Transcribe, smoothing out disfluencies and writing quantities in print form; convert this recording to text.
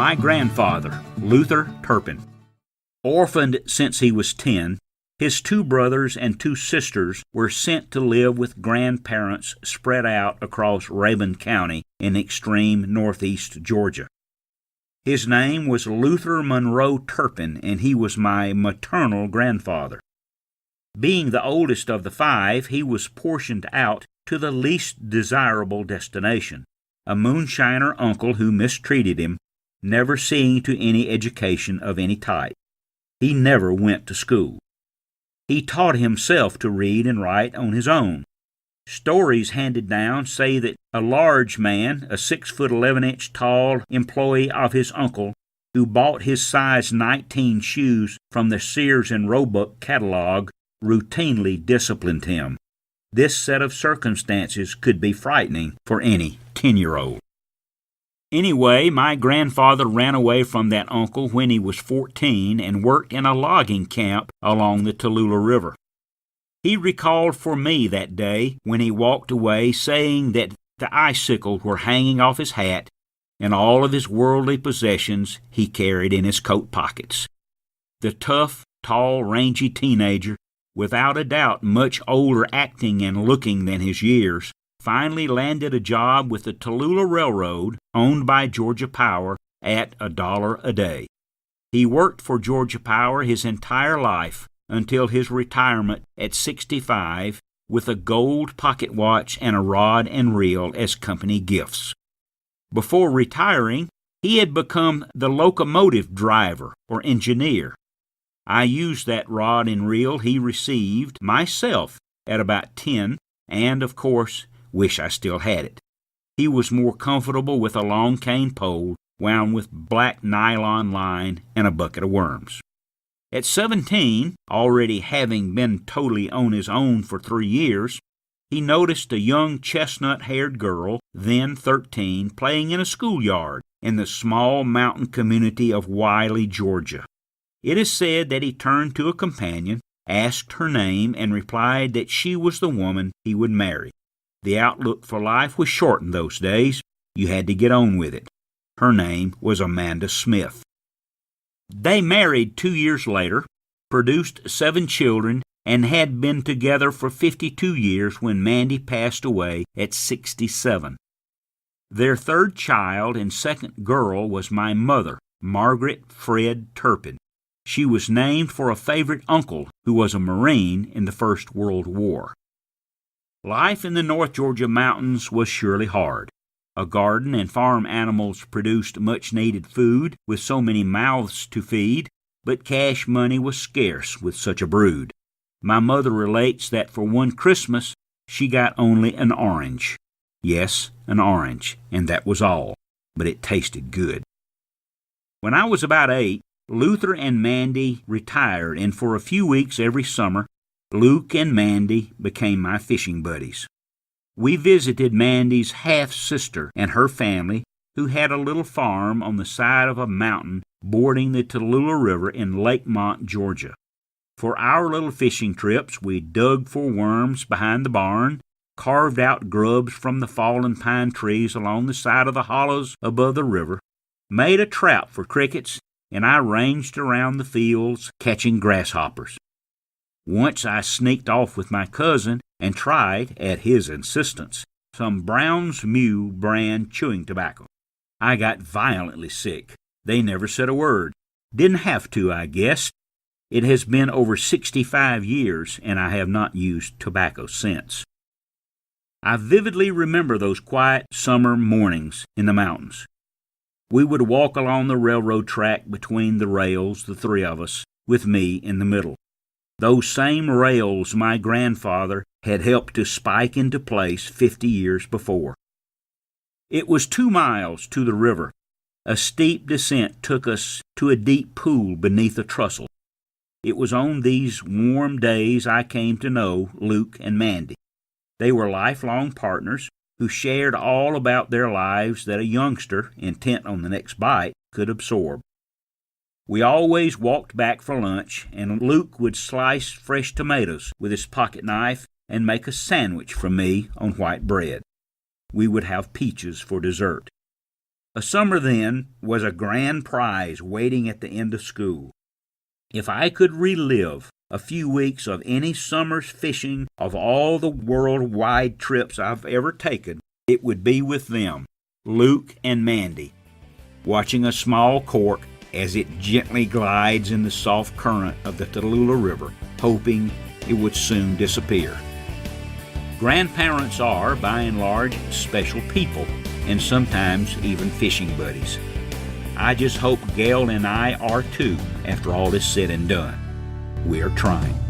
My grandfather, Luther Turpin. Orphaned since he was 10, his 2 brothers and 2 sisters were sent to live with grandparents spread out across Rabun County in extreme northeast Georgia. His name was Luther Monroe Turpin, and he was my maternal grandfather. Being the oldest of the 5, he was portioned out to the least desirable destination, a moonshiner uncle who mistreated him, never seeing to any education of any type. He never went to school. He taught himself to read and write on his own. Stories handed down say that a large man, a 6'11" tall employee of his uncle, who bought his size 19 shoes from the Sears and Roebuck catalog, routinely disciplined him. This set of circumstances could be frightening for any 10-year-old. Anyway, my grandfather ran away from that uncle when he was 14 and worked in a logging camp along the Tallulah River. He recalled for me that day when he walked away, saying that the icicles were hanging off his hat and all of his worldly possessions he carried in his coat pockets. The tough, tall, rangy teenager, without a doubt much older acting and looking than his years, finally landed a job with the Tallulah Railroad, owned by Georgia Power, at $1 a day. He worked for Georgia Power his entire life until his retirement at 65, with a gold pocket watch and a rod and reel as company gifts. Before retiring, he had become the locomotive driver or engineer. I used that rod and reel he received myself at about 10, and, of course, wish I still had it. He was more comfortable with a long cane pole wound with black nylon line and a bucket of worms. At 17, already having been totally on his own for 3 years, he noticed a young chestnut-haired girl, then 13, playing in a schoolyard in the small mountain community of Wiley, Georgia. It is said that he turned to a companion, asked her name, and replied that she was the woman he would marry. The outlook for life was short in those days. You had to get on with it. Her name was Amanda Smith. They married 2 years later, produced 7 children, and had been together for 52 years when Mandy passed away at 67. Their 3rd child and 2nd girl was my mother, Margaret Fred Turpin. She was named for a favorite uncle who was a Marine in the First World War. Life in the North Georgia mountains was surely hard. A garden and farm animals produced much-needed food with so many mouths to feed, but cash money was scarce with such a brood. My mother relates that for one Christmas she got only an orange. Yes, an orange, and that was all, but it tasted good. When I was about 8, Luther and Mandy retired, and for a few weeks every summer, Luke and Mandy became my fishing buddies. We visited Mandy's half-sister and her family, who had a little farm on the side of a mountain bordering the Tallulah River in Lakemont, Georgia. For our little fishing trips, we dug for worms behind the barn, carved out grubs from the fallen pine trees along the side of the hollows above the river, made a trap for crickets, and I ranged around the fields catching grasshoppers. Once I sneaked off with my cousin and tried, at his insistence, some Brown's Mule brand chewing tobacco. I got violently sick. They never said a word. Didn't have to, I guess. It has been over 65 years, and I have not used tobacco since. I vividly remember those quiet summer mornings in the mountains. We would walk along the railroad track between the rails, the 3 of us, with me in the middle. Those same rails my grandfather had helped to spike into place 50 years before. It was 2 miles to the river. A steep descent took us to a deep pool beneath a trestle. It was on these warm days I came to know Luke and Mandy. They were lifelong partners who shared all about their lives that a youngster, intent on the next bite, could absorb. We always walked back for lunch, and Luke would slice fresh tomatoes with his pocket knife and make a sandwich for me on white bread. We would have peaches for dessert. A summer then was a grand prize waiting at the end of school. If I could relive a few weeks of any summer's fishing of all the worldwide trips I've ever taken, it would be with them, Luke and Mandy, watching a small cork as it gently glides in the soft current of the Tallulah River, hoping it would soon disappear. Grandparents are, by and large, special people, and sometimes even fishing buddies. I just hope Gail and I are too, after all is said and done. We're trying.